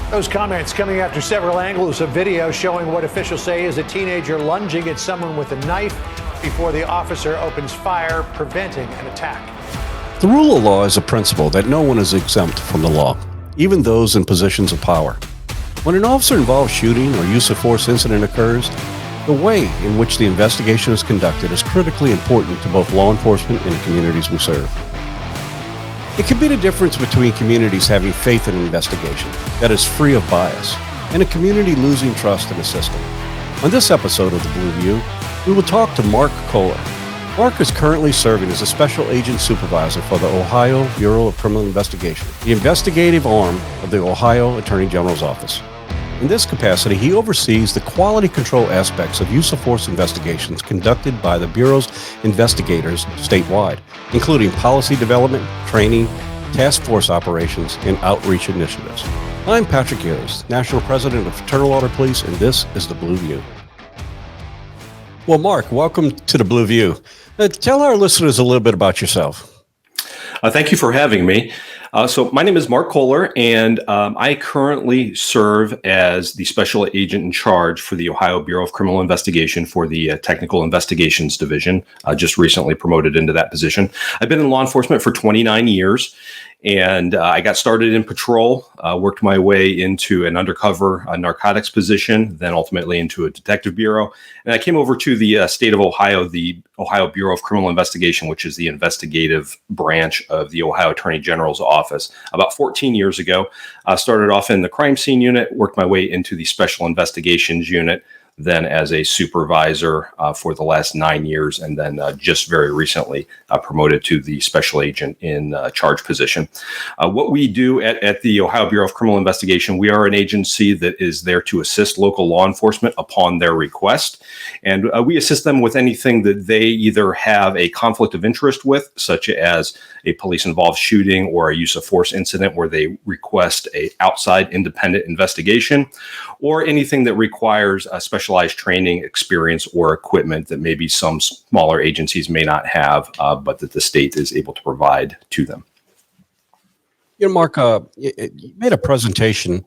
Those comments coming after several angles of video showing what officials say is a teenager lunging at someone with a knife before the officer opens fire, preventing an attack. The rule of law is a principle that no one is exempt from the law, even those in positions of power. When an officer-involved shooting or use of force incident occurs, the way in which the investigation is conducted is critically important to both law enforcement and the communities we serve. It can be the difference between communities having faith in an investigation that is free of bias and a community losing trust in the system. On this episode of The Blue View, we will talk to Mark Kollar. Mark is currently serving as a special agent supervisor for the Ohio Bureau of Criminal Investigation, the investigative arm of the Ohio Attorney General's office. In this capacity, he oversees the quality control aspects of use of force investigations conducted by the Bureau's investigators statewide, including policy development, training, task force operations, and outreach initiatives. I'm Patrick Ayers, National President of Fraternal Order Police, and this is The Blue View. Well, Mark, welcome to The Blue View. Tell our listeners a little bit about yourself. Thank you for having me. So my name is Mark Kollar, and I currently serve as the special agent in charge for the Ohio Bureau of Criminal Investigation for the Technical Investigations Division, just recently promoted into that position. I've been in law enforcement for 29 years, and I got started in patrol, worked my way into an undercover narcotics position, then ultimately into a detective bureau. And I came over to the state of Ohio, the Ohio Bureau of Criminal Investigation, which is the investigative branch of the Ohio Attorney General's office, about 14 years ago. Started off in the crime scene unit, worked my way into the special investigations unit, then as a supervisor for the last 9 years, and then just very recently promoted to the special agent in charge position. What we do at the Ohio Bureau of Criminal Investigation, we are an agency that is there to assist local law enforcement upon their request. And we assist them with anything that they either have a conflict of interest with, such as a police-involved shooting or a use of force incident where they request a outside independent investigation, or anything that requires a specialized training, experience, or equipment that maybe some smaller agencies may not have, but that the state is able to provide to them. You know, Mark, you made a presentation,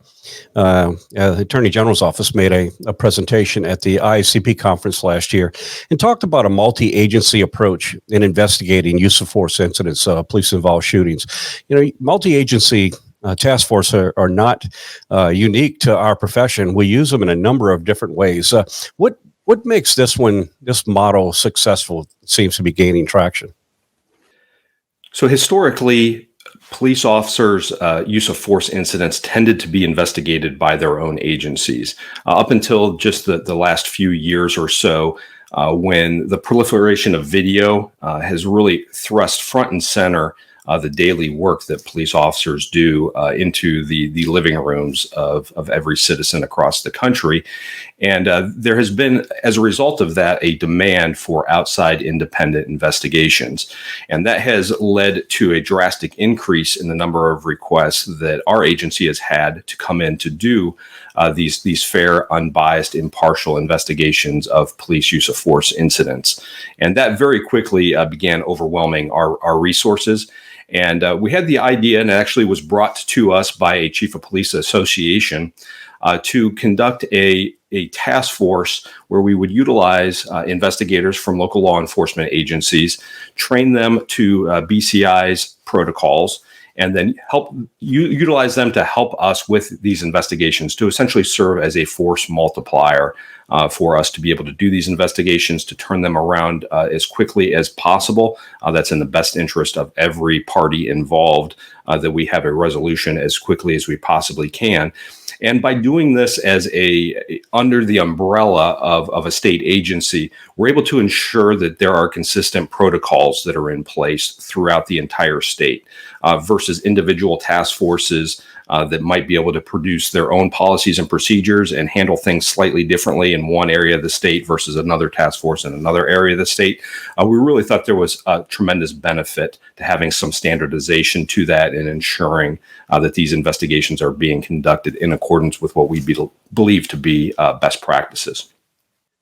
the Attorney General's office made a presentation at the IACP conference last year and talked about a multi-agency approach in investigating use of force incidents, police-involved shootings. You know, multi-agency task force are not unique to our profession. We use them in a number of different ways. What makes this model successful? It seems to be gaining traction. So historically, police officers' use of force incidents tended to be investigated by their own agencies up until just the last few years or so, when the proliferation of video has really thrust front and center the daily work that police officers do into the living rooms of every citizen across the country. And there has been, as a result of that, a demand for outside independent investigations. And that has led to a drastic increase in the number of requests that our agency has had to come in to do these fair, unbiased, impartial investigations of police use of force incidents. And that very quickly began overwhelming our resources. And we had the idea, and it actually was brought to us by a chief of police association, to conduct a task force where we would utilize investigators from local law enforcement agencies, train them to BCI's protocols, and then utilize them to help us with these investigations to essentially serve as a force multiplier for us to be able to do these investigations, to turn them around as quickly as possible. That's in the best interest of every party involved, that we have a resolution as quickly as we possibly can. And by doing this as under the umbrella of a state agency, we're able to ensure that there are consistent protocols that are in place throughout the entire state versus individual task forces that might be able to produce their own policies and procedures and handle things slightly differently in one area of the state versus another task force in another area of the state. We really thought there was a tremendous benefit to having some standardization to that and ensuring that these investigations are being conducted in accordance with what we believe to be best practices.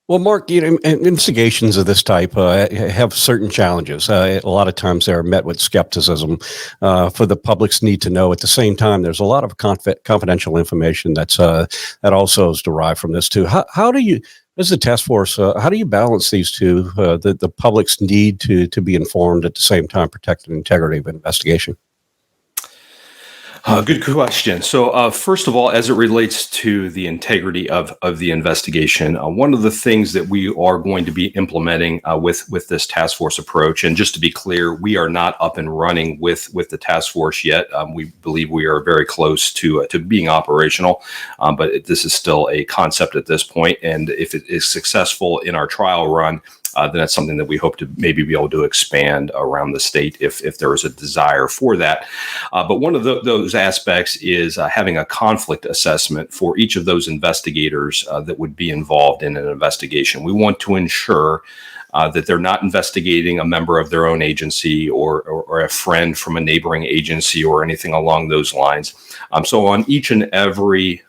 Well, Mark, investigations of this type have certain challenges. A lot of times they're met with skepticism for the public's need to know. At the same time, there's a lot of confidential information that also is derived from this too. How do you, as a task force, how do you balance these two? The public's need to be informed, at the same time protect the integrity of investigation. Good question. So, first of all, as it relates to the integrity of the investigation, one of the things that we are going to be implementing with this task force approach, and just to be clear, we are not up and running with the task force yet. We believe we are very close to being operational, but this is still a concept at this point. And if it is successful in our trial run, then that's something that we hope to maybe be able to expand around the state if there is a desire for that. But one of those aspects is having a conflict assessment for each of those investigators that would be involved in an investigation. We want to ensure that they're not investigating a member of their own agency or a friend from a neighboring agency or anything along those lines. So on each and every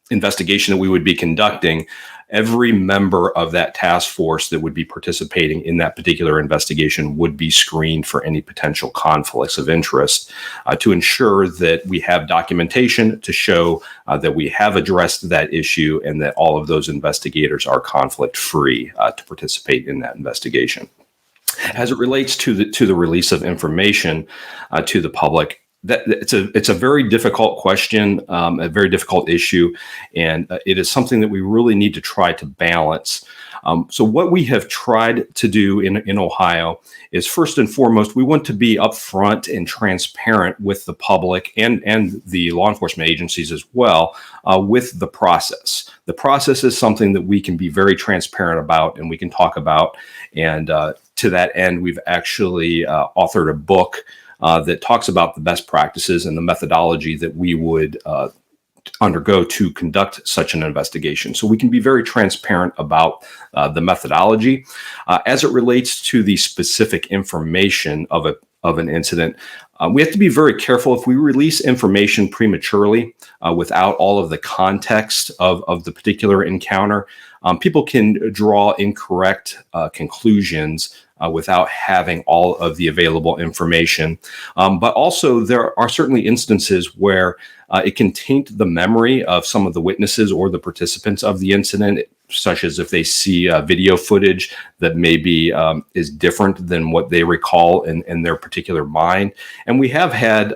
investigation that we would be conducting, every member of that task force that would be participating in that particular investigation would be screened for any potential conflicts of interest to ensure that we have documentation to show that we have addressed that issue and that all of those investigators are conflict free to participate in that investigation. As it relates to the release of information to the public, it's a very difficult question, a very difficult issue, and it is something that we really need to try to balance. So what we have tried to do in Ohio is, first and foremost, we want to be upfront and transparent with the public and the law enforcement agencies as well with the process. The process is something that we can be very transparent about and we can talk about. And to that end, we've actually authored a book that talks about the best practices and the methodology that we would undergo to conduct such an investigation. So we can be very transparent about the methodology. As it relates to the specific information of an incident, we have to be very careful. If we release information prematurely without all of the context of the particular encounter, people can draw incorrect conclusions without having all of the available information. But also there are certainly instances where it can taint the memory of some of the witnesses or the participants of the incident, such as if they see video footage that maybe is different than what they recall in their particular mind. And we have had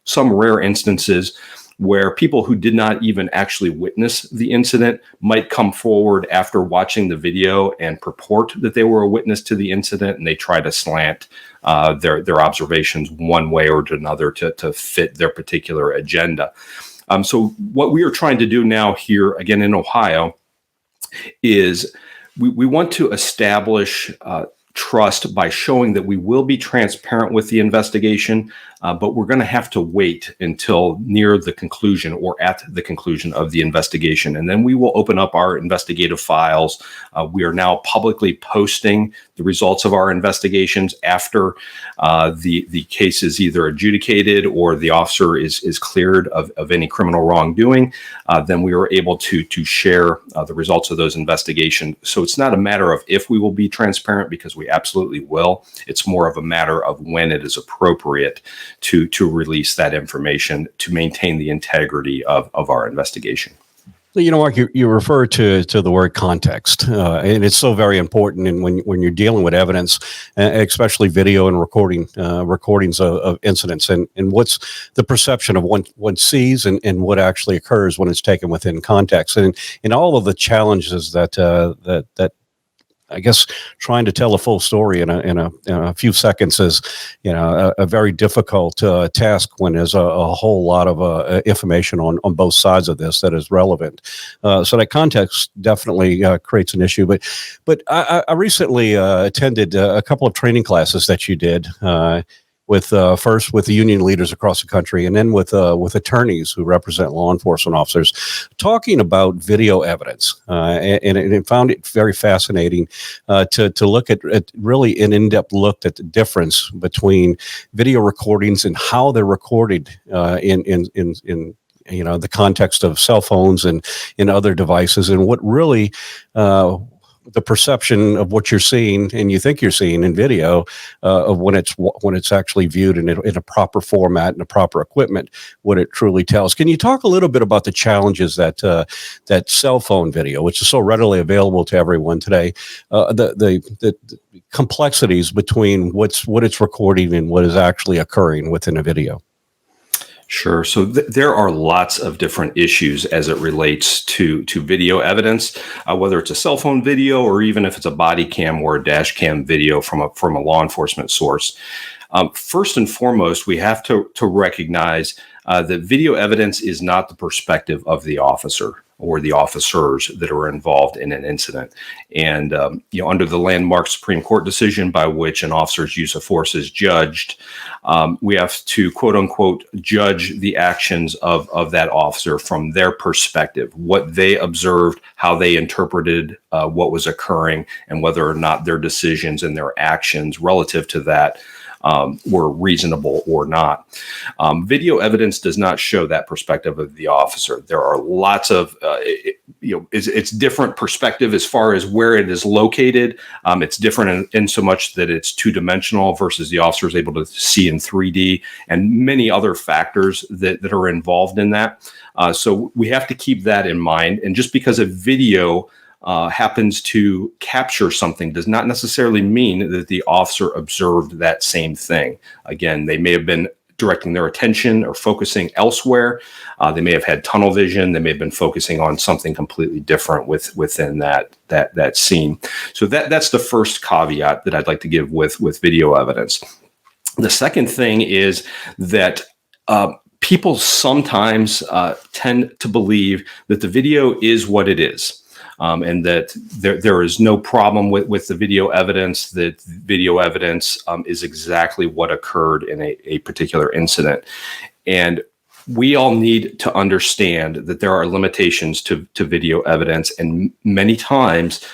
some rare instances where people who did not even actually witness the incident might come forward after watching the video and purport that they were a witness to the incident, and they try to slant their observations one way or another to fit their particular agenda. So what we are trying to do now here, again in Ohio, is we want to establish trust by showing that we will be transparent with the investigation, but we're going to have to wait until near the conclusion or at the conclusion of the investigation. And then we will open up our investigative files. We are now publicly posting the results of our investigations after the case is either adjudicated or the officer is cleared of any criminal wrongdoing. Then we are able to share the results of those investigations. So it's not a matter of if we will be transparent, because we absolutely will. It's more of a matter of when it is appropriate to release that information to maintain the integrity of our investigation. Mark, you refer to the word context, and it's so very important. And when you're dealing with evidence, especially video and recordings of incidents, and what's the perception of one sees and what actually occurs when it's taken within context, and all of the challenges that I guess trying to tell a full story in a few seconds is, a very difficult task when there's a whole lot of information on both sides of this that is relevant. So that context definitely creates an issue. But I recently attended a couple of training classes that you did. First with the union leaders across the country, and then with attorneys who represent law enforcement officers, talking about video evidence, and found it very fascinating to look at really an in-depth look at the difference between video recordings and how they're recorded in the context of cell phones and other devices, and what really the perception of what you're seeing and you think you're seeing in video of when it's actually viewed in a proper format and a proper equipment, what it truly tells. Can you talk a little bit about the challenges that that cell phone video, which is so readily available to everyone today, the complexities between what it's recording and what is actually occurring within a video? Sure. So there are lots of different issues as it relates to video evidence, whether it's a cell phone video or even if it's a body cam or a dash cam video from a law enforcement source. First and foremost, we have to recognize that video evidence is not the perspective of the officer or the officers that are involved in an incident. And, under the landmark Supreme Court decision by which an officer's use of force is judged, we have to, quote unquote, judge the actions of that officer from their perspective, what they observed, how they interpreted what was occurring, and whether or not their decisions and their actions relative to that were reasonable or not. Video evidence does not show that perspective of the officer. There are lots of, it's different perspective as far as where it is located. It's different in so much that it's two-dimensional versus the officer is able to see in 3D, and many other factors that are involved in that. So we have to keep that in mind. And just because a video happens to capture something does not necessarily mean that the officer observed that same thing. Again, they may have been directing their attention or focusing elsewhere. They may have had tunnel vision. They may have been focusing on something completely different within that scene. So that's the first caveat that I'd like to give with video evidence. The second thing is that people sometimes tend to believe that the video is what it is. And that there is no problem with the video evidence, that video evidence is exactly what occurred in a particular incident. And we all need to understand that there are limitations to video evidence, and many times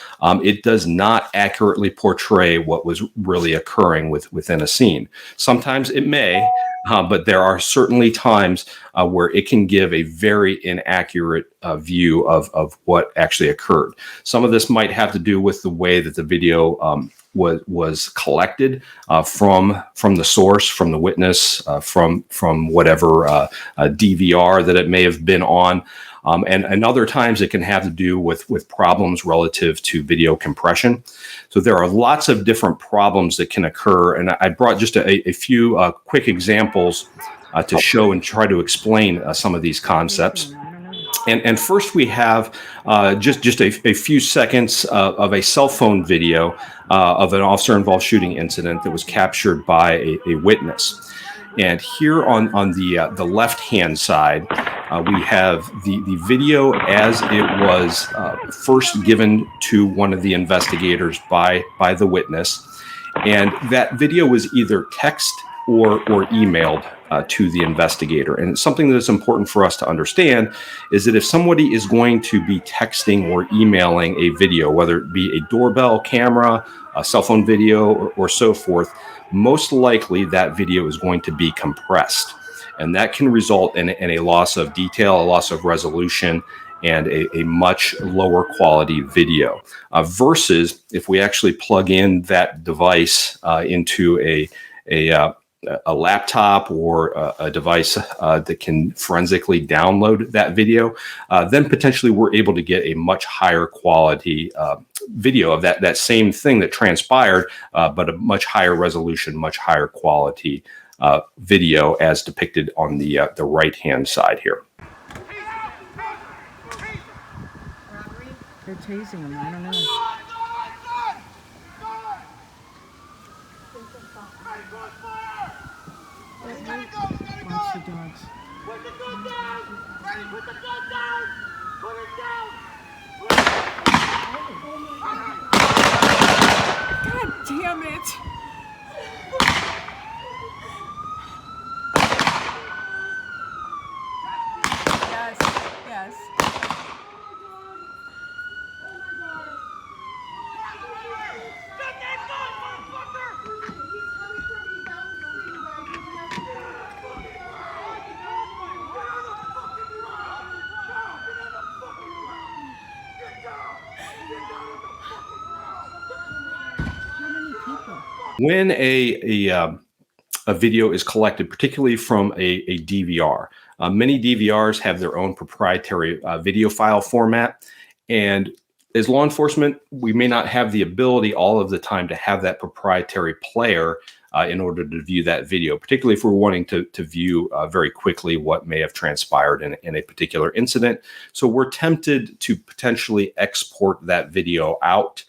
it does not accurately portray what was really occurring within a scene. Sometimes it may, but there are certainly times where it can give a very inaccurate view of what actually occurred. Some of this might have to do with the way that the video was collected from the source, from the witness, from whatever DVR that it may have been on. And other times it can have to do with problems relative to video compression. So there are lots of different problems that can occur. And I brought just a few quick examples to show and try to explain some of these concepts. And first we have just a few seconds of a cell phone video of an officer-involved shooting incident that was captured by a witness. And here on the left-hand side, we have the video as it was first given to one of the investigators by the witness. And that video was either text or emailed to the investigator. And something that is important for us to understand is that if somebody is going to be texting or emailing a video, whether it be a doorbell camera, a cell phone video, or so forth, most likely that video is going to be compressed. And that can result in a loss of detail, a loss of resolution, and a much lower quality video. Versus if we actually plug in that device into a laptop or a device that can forensically download that video, then potentially we're able to get a much higher quality video of that same thing that transpired, but a much higher resolution, much higher quality video as depicted on the right-hand side here. They're tasing him. I don't know. Watch the dogs. Put the gun down! Ready, put the gun down! Put it down! God damn it! Yes, yes. when a video is collected, particularly from a DVR. Many DVRs have their own proprietary video file format. And as law enforcement, we may not have the ability all of the time to have that proprietary player in order to view that video, particularly if we're wanting to view very quickly what may have transpired in a particular incident. So we're tempted to potentially export that video out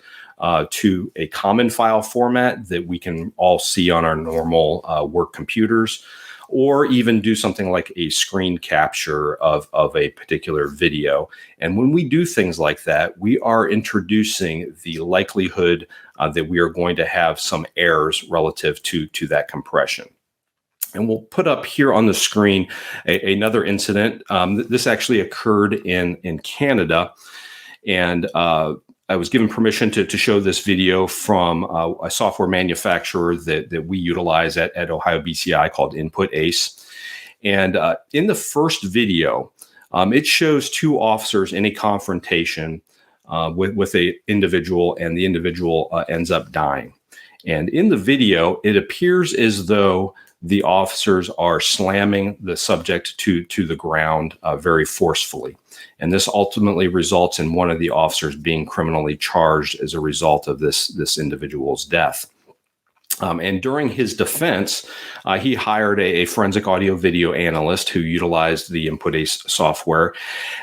to a common file format that we can all see on our normal work computers, or even do something like a screen capture of a particular video. And when we do things like that, we are introducing the likelihood that we are going to have some errors relative to that compression. And we'll put up here on the screen another incident. This actually occurred in Canada. And I was given permission to show this video from a software manufacturer that we utilize at Ohio BCI called Input Ace. And in the first video, it shows two officers in a confrontation with a individual, and the individual ends up dying. And in the video, it appears as though the officers are slamming the subject to the ground very forcefully. And this ultimately results in one of the officers being criminally charged as a result of this individual's death. And during his defense, he hired a forensic audio video analyst who utilized the Input Ace software.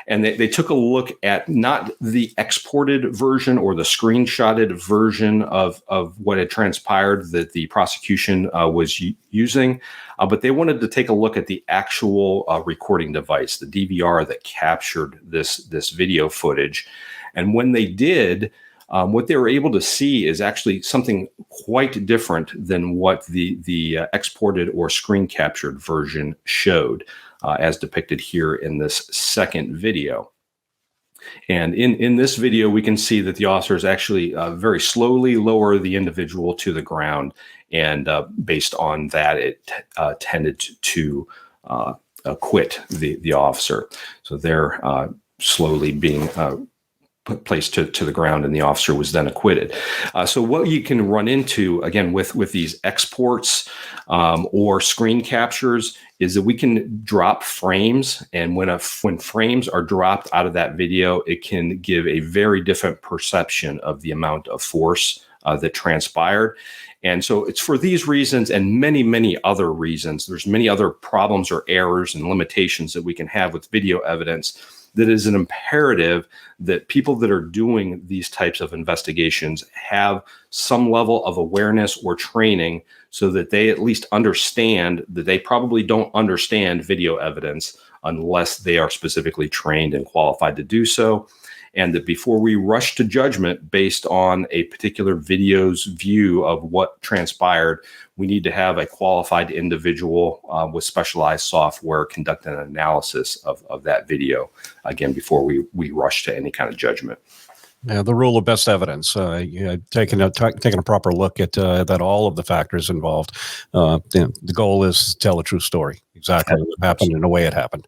And they took a look at not the exported version or the screenshotted version of what had transpired that the prosecution was using, but they wanted to take a look at the actual recording device, the DVR that captured this video footage. And when they did, what they were able to see is actually something quite different than what the exported or screen captured version showed, as depicted here in this second video. And in this video, we can see that the officers actually very slowly lower the individual to the ground. And based on that, it tended to acquit the officer. So they're slowly being placed to the ground, and the officer was then acquitted. So what you can run into, again, with these exports or screen captures is that we can drop frames. And when frames are dropped out of that video, it can give a very different perception of the amount of force that transpired. And so it's for these reasons and many, many other reasons. There's many other problems or errors and limitations that we can have with video evidence that is an imperative that people that are doing these types of investigations have some level of awareness or training so that they at least understand that they probably don't understand video evidence unless they are specifically trained and qualified to do so. And that before we rush to judgment based on a particular video's view of what transpired, we need to have a qualified individual with specialized software conduct an analysis of that video, again, before we rush to any kind of judgment. Yeah, the rule of best evidence. Taking a proper look at that all of the factors involved. The goal is to tell a true story, exactly what happened and the way it happened.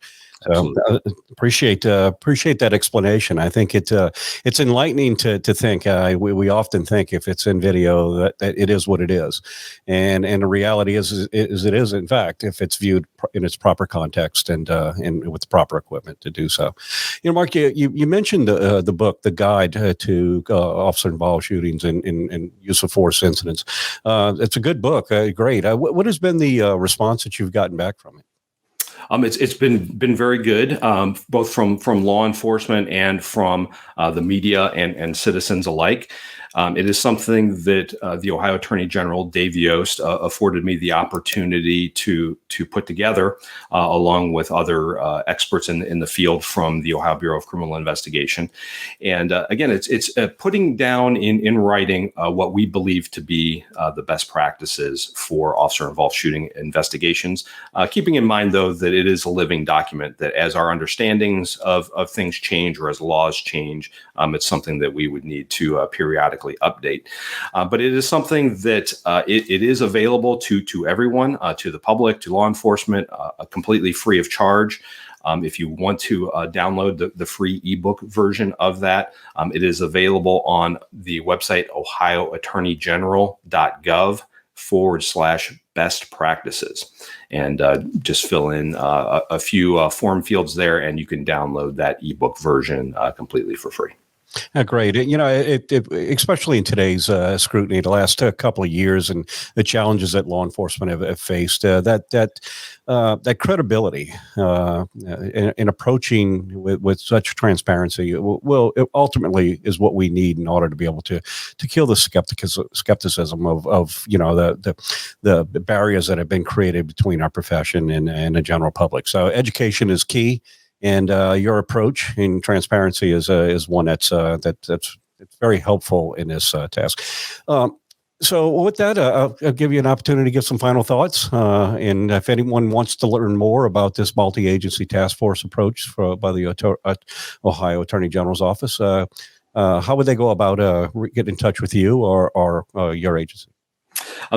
Appreciate that explanation. I think it's enlightening to think. We often think if it's in video that it is what it is, and the reality is it is in fact if it's viewed in its proper context and with proper equipment to do so. Mark, you mentioned the book, the guide to officer involved shootings and use of force incidents. It's a good book. Great. What has been the response that you've gotten back from it? It's been very good, both from law enforcement and from the media and citizens alike. It is something that the Ohio Attorney General, Dave Yost, afforded me the opportunity to put together, along with other experts in the field from the Ohio Bureau of Criminal Investigation. And again, it's putting down in writing what we believe to be the best practices for officer-involved shooting investigations, keeping in mind, though, that it is a living document, that as our understandings of things change or as laws change, it's something that we would need to periodically update. But it is something that it is available to everyone, to the public, to law enforcement, completely free of charge. If you want to download the free ebook version of that, it is available on the website ohioattorneygeneral.gov statewide.gov/best practices. And just fill in a few form fields there, and you can download that ebook version completely for free. Great. It especially in today's scrutiny, the last couple of years, and the challenges that law enforcement have faced, that credibility in approaching with such transparency it ultimately is what we need in order to be able to kill the skepticism of the barriers that have been created between our profession and the general public. So education is key. And your approach in transparency is one that's very helpful in this task. So with that, I'll give you an opportunity to give some final thoughts. And if anyone wants to learn more about this multi-agency task force approach by the Ohio Attorney General's office, how would they go about getting in touch with you or your agency?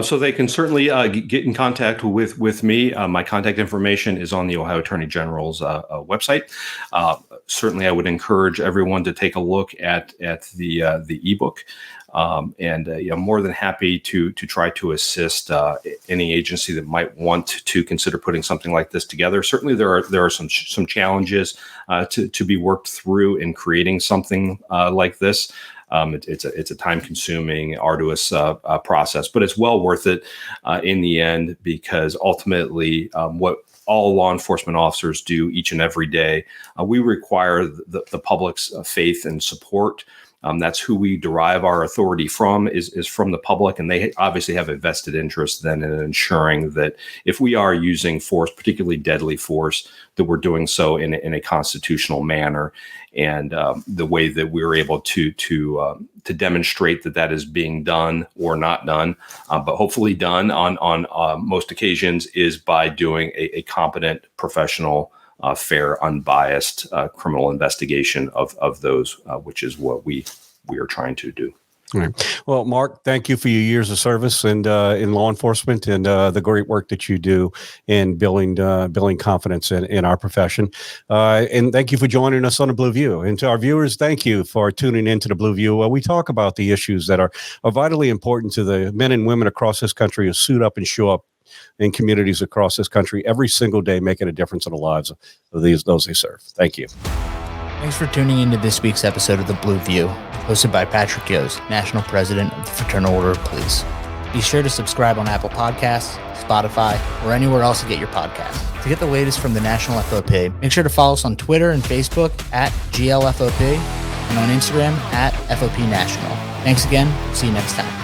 So they can certainly get in contact with me. My contact information is on the Ohio Attorney General's website. Certainly, I would encourage everyone to take a look at the ebook. I'm more than happy to try to assist any agency that might want to consider putting something like this together. Certainly, there are some challenges to be worked through in creating something like this. It's a time-consuming, arduous process, but it's well worth it in the end, because ultimately, what all law enforcement officers do each and every day, we require the public's faith and support. That's who we derive our authority from, is from the public, and they obviously have a vested interest then in ensuring that if we are using force, particularly deadly force, that we're doing so in a constitutional manner, and the way that we're able to demonstrate that is being done or not done, but hopefully done on most occasions, is by doing a competent, professional, fair, unbiased criminal investigation of those, which is what we are trying to do. All right. Well, Mark, thank you for your years of service and in law enforcement, and the great work that you do in building confidence in our profession. And thank you for joining us on the Blue View. And to our viewers, thank you for tuning into the Blue View, where we talk about the issues that are vitally important to the men and women across this country who suit up and show up in communities across this country every single day, making a difference in the lives of those they serve. Thank you. Thanks for tuning into this week's episode of The Blue View, hosted by Patrick Yost, National President of the Fraternal Order of Police. Be sure to subscribe on Apple Podcasts, Spotify, or anywhere else to get your podcasts. To get the latest from the National FOP, make sure to follow us on Twitter and Facebook at GLFOP and on Instagram at FOP National. Thanks again. See you next time.